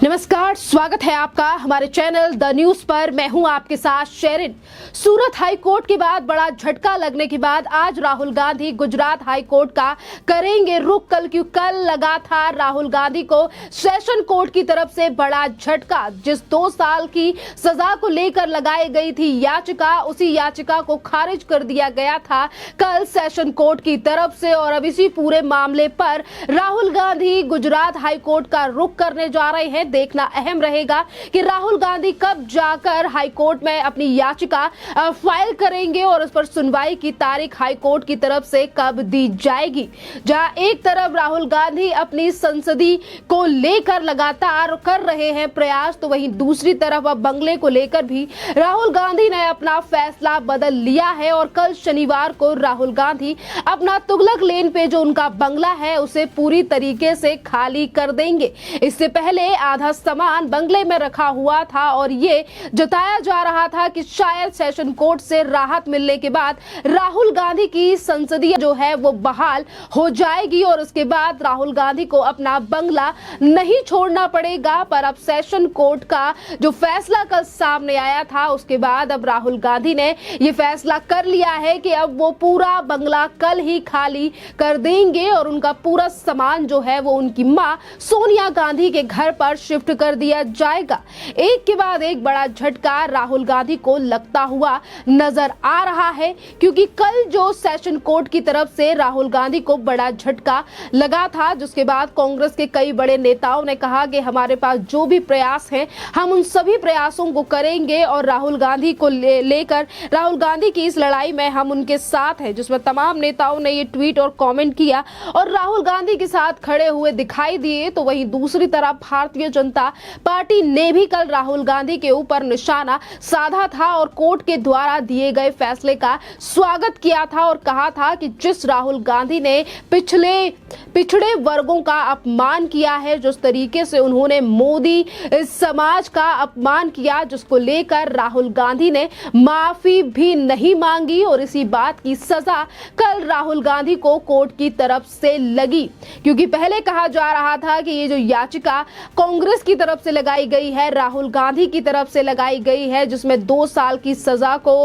नमस्कार, स्वागत है आपका हमारे चैनल द न्यूज पर। मैं हूं आपके साथ शेरिन। सूरत हाई कोर्ट के बाद बड़ा झटका लगने के बाद आज राहुल गांधी गुजरात हाई कोर्ट का करेंगे रुख। कल लगा था राहुल गांधी को सेशन कोर्ट की तरफ से बड़ा झटका। जिस 2 साल की सजा को लेकर लगाई गई थी याचिका, उसी याचिका को खारिज कर दिया गया था कल सेशन कोर्ट की तरफ से। और अब इसी पूरे मामले पर राहुल गांधी गुजरात हाई कोर्ट का रुख करने जा रहे हैं। देखना अहम रहेगा कि राहुल गांधी कब जाकर हाई कोर्ट में अपनी याचिका फाइल करेंगे और उस पर सुनवाई की तारीख हाई कोर्ट की तरफ से कब दी जाएगी। जहां एक तरफ राहुल गांधी अपनी संसदीय को लेकर लगातार कर रहे हैं प्रयास, तो वहीं दूसरी तरफ अब बंगले को लेकर भी राहुल गांधी ने अपना फैसला बदल लिया है। और कल शनिवार को राहुल गांधी अपना तुगलक लेन पे जो उनका बंगला है उसे पूरी तरीके से खाली कर देंगे। इससे पहले आधा सामान बंगले में रखा हुआ था और ये जताया जा रहा था कि शायद सेशन कोर्ट से राहत मिलने के बाद राहुल गांधी की संसदीय जो है वो बहाल हो जाएगी और उसके बाद राहुल गांधी को अपना बंगला नहीं छोड़ना पड़ेगा। पर अब सेशन कोर्ट का जो फैसला कल सामने आया था उसके बाद अब राहुल गांधी ने ये फैसला कर लिया है कि अब वो पूरा बंगला कल ही खाली कर देंगे और उनका पूरा सामान जो है वो उनकी मां सोनिया गांधी के घर पर शिफ्ट कर दिया जाएगा। एक के बाद एक बड़ा झटका राहुल गांधी को लगता हुआ नजर आ रहा है, क्योंकि कल जो सेशन कोर्ट की तरफ से राहुल गांधी को बड़ा झटका लगा था, जिसके बाद कांग्रेस के कई बड़े नेताओं ने कहा कि हमारे पास जो भी प्रयास हैं हम उन सभी प्रयासों को करेंगे और राहुल गांधी को लेकर राहुल गांधी की इस लड़ाई में हम उनके साथ हैं। जिसमें तमाम नेताओं ने ये ट्वीट और कमेंट किया और राहुल गांधी के साथ खड़े हुए दिखाई दिए। तो वहीं दूसरी तरफ भारतीय जनता पार्टी ने भी कल राहुल गांधी के ऊपर निशाना साधा था और कोर्ट के द्वारा दिए गए फैसले का स्वागत किया था और कहा था कि जिस राहुल गांधी ने पिछड़े वर्गों का अपमान किया है, जिस तरीके से उन्होंने मोदी समाज का अपमान किया, जिसको लेकर राहुल गांधी ने माफी भी नहीं मांगी और इसी बात की सजा कल राहुल गांधी को कोर्ट की तरफ से लगी। क्योंकि पहले कहा जा रहा था कि ये जो याचिका कांग्रेस की तरफ से लगाई गई है, राहुल गांधी की तरफ से लगाई गई है, जिसमें 2 साल की सजा को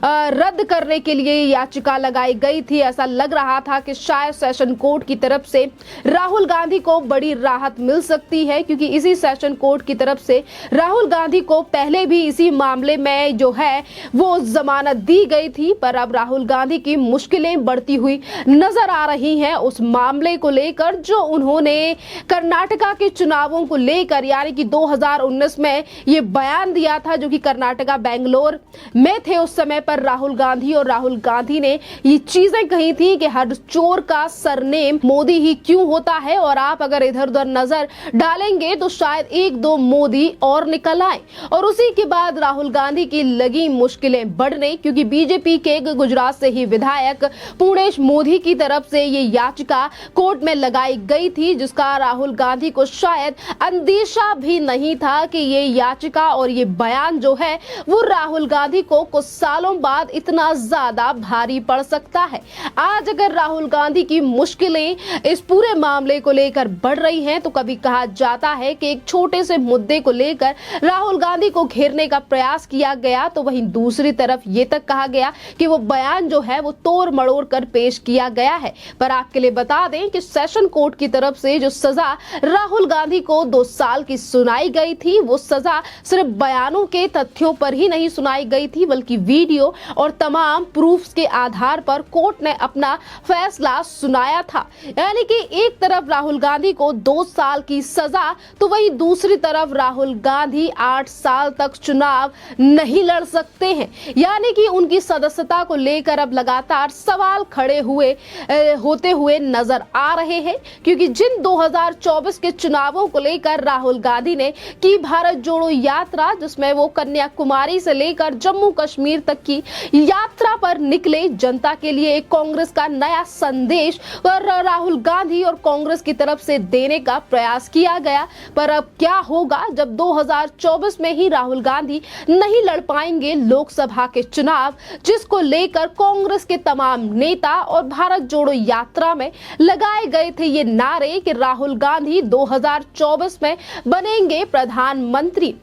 रद्द करने के लिए याचिका लगाई गई थी। ऐसा लग रहा था कि शायद सेशन कोर्ट की तरफ से राहुल गांधी को बड़ी राहत मिल सकती है, क्योंकि इसी सेशन कोर्ट की तरफ से राहुल गांधी को पहले भी इसी मामले में जो है वो जमानत दी गई थी। पर अब राहुल गांधी की मुश्किलें बढ़ती हुई नजर आ रही हैं उस मामले को लेकर जो उन्होंने कर्नाटका के चुनावों को लेकर, यानी कि 2019 में ये बयान दिया था, जो कि कर्नाटका बेंगलोर में थे उस समय पर राहुल गांधी। और राहुल गांधी ने ये चीजें कही थी कि हर चोर का सरनेम मोदी ही क्यों होता है और आप अगर इधर उधर नजर डालेंगे तो शायद 1-2 मोदी और निकल आए। और उसी के बाद राहुल गांधी की लगी मुश्किलें बढ़ने, क्योंकि बीजेपी के गुजरात से ही विधायक पूर्णेश मोदी की तरफ से ये याचिका कोर्ट में लगाई गई थी, जिसका राहुल गांधी को शायद अंदेशा भी नहीं था कि ये याचिका और ये बयान जो है वो राहुल गांधी को कुछ सालों बाद इतना ज्यादा भारी पड़ सकता है। आज अगर राहुल गांधी की मुश्किलें इस पूरे मामले को लेकर बढ़ रही हैं, तो कभी कहा जाता है कि एक छोटे से मुद्दे को लेकर राहुल गांधी को घेरने का प्रयास किया गया, तो वहीं दूसरी तरफ ये तक कहा गया कि वो बयान जो है वो तोड़ मड़ोड़ कर पेश किया गया है। पर आपके लिए बता दें कि सेशन कोर्ट की तरफ से जो सजा राहुल गांधी को 2 साल की सुनाई गई थी, वो सजा सिर्फ बयानों के तथ्यों पर ही नहीं सुनाई गई थी, बल्कि वीडियो और तमाम प्रूफ्स के आधार पर कोर्ट ने अपना फैसला सुनाया था। यानी कि एक तरफ राहुल गांधी को 2 साल की सजा, तो वहीं दूसरी तरफ राहुल गांधी 8 साल तक चुनाव नहीं लड़ सकते हैं। यानी कि उनकी सदस्यता को लेकर अब लगातार सवाल खड़े होते हुए नजर आ रहे हैं, क्योंकि जिन 2024 के चुनावों को लेकर राहुल गांधी ने की भारत जोड़ो यात्रा, जिसमें वो कन्याकुमारी से लेकर जम्मू कश्मीर तक की यात्रा पर निकले, जनता के लिए एक कांग्रेस का नया संदेश और राहुल गांधी और कांग्रेस की तरफ से देने का प्रयास किया गया। पर अब क्या होगा जब 2024 में ही राहुल गांधी नहीं लड़ पाएंगे लोकसभा के चुनाव, जिसको लेकर कांग्रेस के तमाम नेता और भारत जोड़ो यात्रा में लगाए गए थे ये नारे कि राहुल गांधी 2024 में बनेंगे प्रधानमंत्री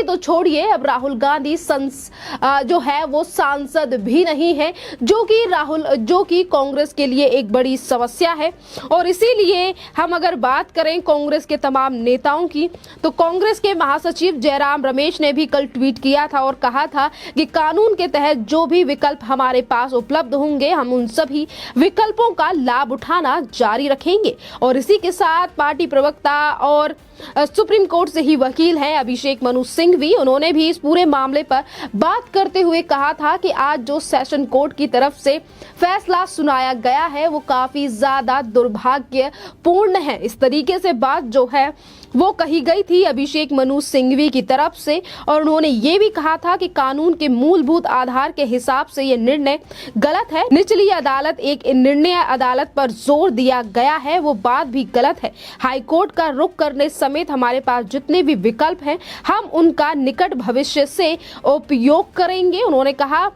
तो छोड़िए, अब राहुल गांधी जो है वो सांसद भी नहीं है, जो कि कांग्रेस के लिए एक बड़ी समस्या है। और इसीलिए हम अगर बात करें कांग्रेस के तमाम नेताओं की, तो कांग्रेस के महासचिव जयराम रमेश ने भी कल ट्वीट किया था और कहा था कि कानून के तहत जो भी विकल्प हमारे पास उपलब्ध होंगे, हम उन सभी विकल्पों का लाभ उठाना जारी रखेंगे। और इसी के साथ पार्टी प्रवक्ता और सुप्रीम कोर्ट से ही वकील हैं अभिषेक मनु सिंघवी, उन्होंने भी इस पूरे मामले पर बात करते हुए कहा था कि आज जो सेशन कोर्ट की तरफ से फैसला सुनाया गया है वो काफी ज्यादा दुर्भाग्यपूर्ण है। इस तरीके से बात जो है वो कही गई थी अभिषेक मनु सिंघवी की तरफ से, और उन्होंने ये भी कहा था कि कानून के मूलभूत आधार के हिसाब से ये निर्णय गलत है। निचली अदालत एक निर्णय अदालत पर जोर दिया गया है, वो बात भी गलत है। हाईकोर्ट का रुख करने समेत हमारे पास जितने भी विकल्प हैं, हम उनका निकट भविष्य से उपयोग करेंगे। उन्होंने कहा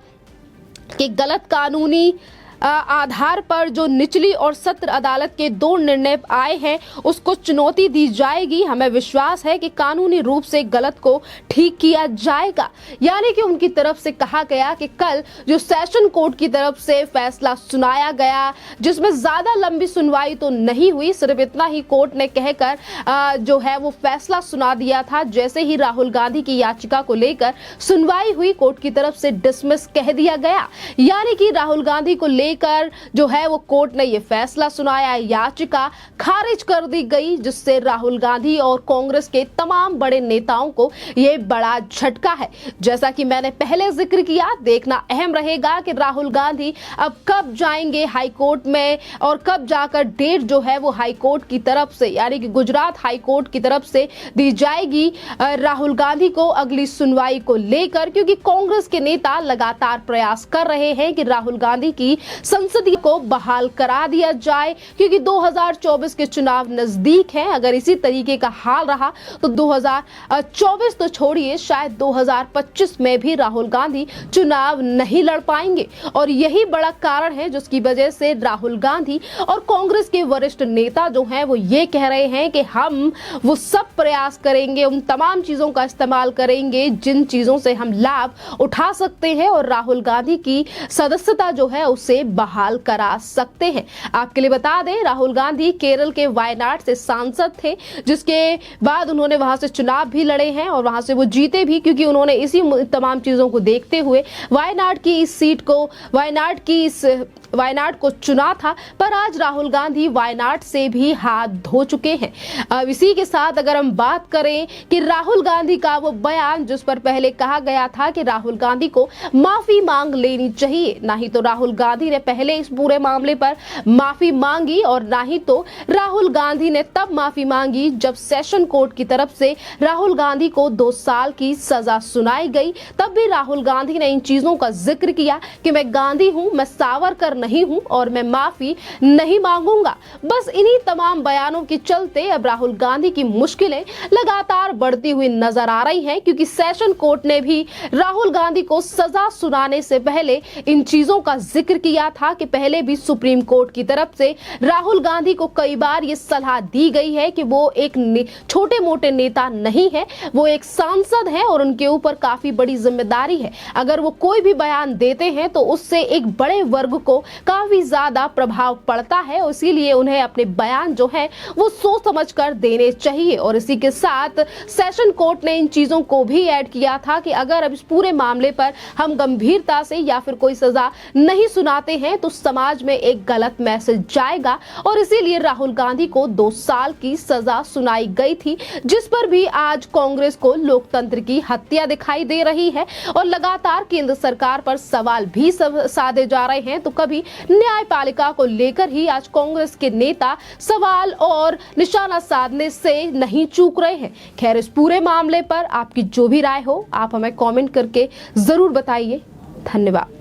कि गलत कानूनी आधार पर जो निचली और सत्र अदालत के 2 निर्णय आए हैं उसको चुनौती दी जाएगी। हमें विश्वास है कि कानूनी रूप से गलत को ठीक किया जाएगा। यानी कि उनकी तरफ से कहा गया कि कल जो सेशन कोर्ट की तरफ से फैसला सुनाया गया, जिसमें ज्यादा लंबी सुनवाई तो नहीं हुई, सिर्फ इतना ही कोर्ट ने कहकर जो है वो फैसला सुना दिया था। जैसे ही राहुल गांधी की याचिका को लेकर सुनवाई हुई, कोर्ट की तरफ से डिसमिस कह दिया गया। यानी कि राहुल गांधी को लेकर जो है वो कोर्ट ने ये फैसला सुनाया, याचिका खारिज कर दी गई, जिससे राहुल गांधी और कांग्रेस के तमाम बड़े नेताओं को ये बड़ा झटका है। जैसा कि मैंने पहले जिक्र किया, देखना अहम रहेगा कि राहुल गांधी अब कब जाएंगे हाई कोर्ट में और कब जाकर डेट जो है वो हाई कोर्ट की तरफ से, यानी कि गुजरात हाई कोर्ट की तरफ से दी जाएगी राहुल गांधी को अगली सुनवाई को लेकर, क्योंकि कांग्रेस के नेता लगातार प्रयास कर रहे हैं कि राहुल गांधी की संसदीय को बहाल करा दिया जाए, क्योंकि 2024 के चुनाव नजदीक हैं। अगर इसी तरीके का हाल रहा तो 2024 तो छोड़िए, शायद 2025 में भी राहुल गांधी चुनाव नहीं लड़ पाएंगे। और यही बड़ा कारण है जिसकी वजह से राहुल गांधी और कांग्रेस के वरिष्ठ नेता जो हैं वो ये कह रहे हैं कि हम वो सब प्रयास करेंगे, उन तमाम चीजों का इस्तेमाल करेंगे जिन चीजों से हम लाभ उठा सकते हैं और राहुल गांधी की सदस्यता जो है उसे बहाल करा सकते हैं। आपके लिए बता दें, राहुल गांधी केरल के वायनाड से सांसद थे, जिसके बाद उन्होंने वहां से चुनाव भी लड़े हैं और वहां से वो जीते भी, क्योंकि उन्होंने इसी तमाम चीजों को देखते हुए वायनाड को चुना था। पर आज राहुल गांधी वायनाड से भी हाथ धो चुके हैं। अब इसी के साथ अगर हम बात करें कि राहुल गांधी का वो बयान जिस पर पहले कहा गया था कि राहुल गांधी को माफी मांग लेनी चाहिए, ना ही तो राहुल गांधी ने पहले इस पूरे मामले पर माफी मांगी और ना ही तो राहुल गांधी ने तब माफी मांगी जब सेशन कोर्ट की तरफ से राहुल गांधी को 2 साल की सजा सुनाई गई। तब भी राहुल गांधी ने इन चीजों का जिक्र किया कि मैं गांधी हूं, मैं सावरकर नहीं हूं और मैं माफी नहीं मांगूंगा। बस इन्हीं तमाम बयानों के चलते अब राहुल गांधी की मुश्किलें लगातार बढ़ती हुई नजर आ रही हैं, क्योंकि सेशन कोर्ट ने भी राहुल गांधी को सजा सुनाने से पहले इन चीजों का जिक्र किया था कि पहले भी सुप्रीम कोर्ट की तरफ से राहुल गांधी को कई बार ये सलाह दी गई है कि वो एक छोटे मोटे नेता नहीं है, वो एक सांसद है और उनके ऊपर काफी बड़ी जिम्मेदारी है। अगर वो कोई भी बयान देते हैं तो उससे एक बड़े वर्ग को काफी ज्यादा प्रभाव पड़ता है, इसीलिए उन्हें अपने बयान जो है वो सोच समझ कर देने चाहिए। और इसी के साथ सेशन कोर्ट ने इन चीजों को भी ऐड किया था कि अगर अब इस पूरे मामले पर हम गंभीरता से या फिर कोई सजा नहीं सुनाते हैं तो समाज में एक गलत मैसेज जाएगा, और इसीलिए राहुल गांधी को 2 साल की सजा सुनाई गई थी, जिस पर भी आज कांग्रेस को लोकतंत्र की हत्या दिखाई दे रही है और लगातार केंद्र सरकार पर सवाल भी साधे जा रहे हैं। तो कभी न्यायपालिका को लेकर ही आज कांग्रेस के नेता सवाल और निशाना साधने से नहीं चूक रहे हैं। खैर, इस पूरे मामले पर आपकी जो भी राय हो आप हमें कमेंट करके जरूर बताइए। धन्यवाद।